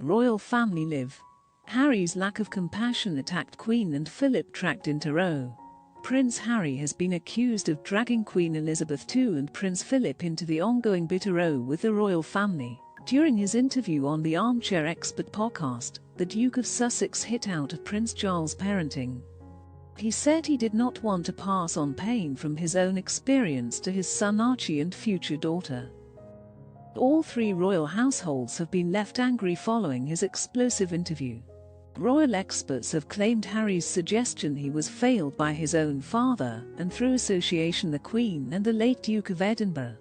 royal family live. Harry's lack of compassion attacked Queen and Philip dragged into row. Prince Harry has been accused of dragging Queen Elizabeth II and Prince Philip into the ongoing bitter row with the royal family. During his interview on the Armchair Expert podcast, the Duke of Sussex hit out at Prince Charles' parenting. He said he did not want to pass on pain from his own experience to his son Archie and future daughter. All three royal households have been left angry following his explosive interview. Royal experts have claimed Harry's suggestion he was failed by his own father, and through association the Queen and the late Duke of Edinburgh.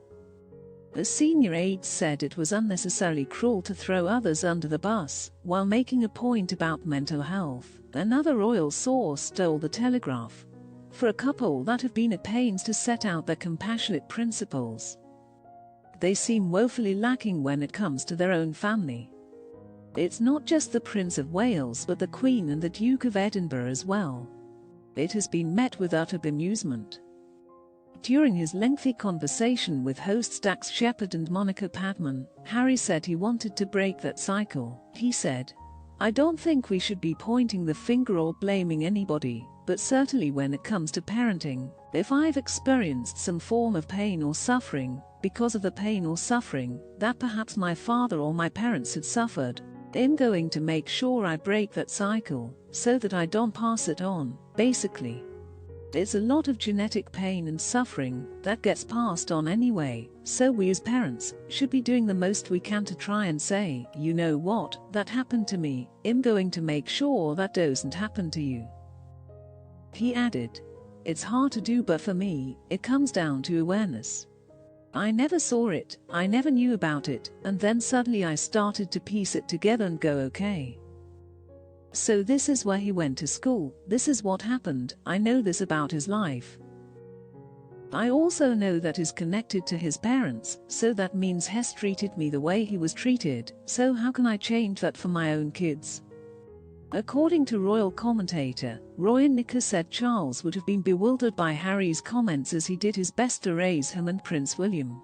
A senior aide said it was unnecessarily cruel to throw others under the bus, while making a point about mental health. Another royal source told the Telegraph. For a couple that have been at pains to set out their compassionate principles, they seem woefully lacking when it comes to their own family. It's not just the Prince of Wales but the Queen and the Duke of Edinburgh as well. It has been met with utter bemusement. During his lengthy conversation with hosts Dax Shepard and Monica Padman, Harry said he wanted to break that cycle. He said, "I don't think we should be pointing the finger or blaming anybody, but certainly when it comes to parenting, if I've experienced some form of pain or suffering, because of the pain or suffering that perhaps my father or my parents had suffered, I'm going to make sure I break that cycle, so that I don't pass it on, basically. It's a lot of genetic pain and suffering that gets passed on anyway, so we as parents should be doing the most we can to try and say, you know what, that happened to me, I'm going to make sure that doesn't happen to you." He added, "It's hard to do, but for me, it comes down to awareness. I never saw it, I never knew about it, and then suddenly I started to piece it together and go, okay. So this is where he went to school, this is what happened, I know this about his life. I also know that he's connected to his parents, so that means he's treated me the way he was treated, so how can I change that for my own kids?" According to royal commentator Roy Nicker said Charles would have been bewildered by Harry's comments as he did his best to raise him and Prince William.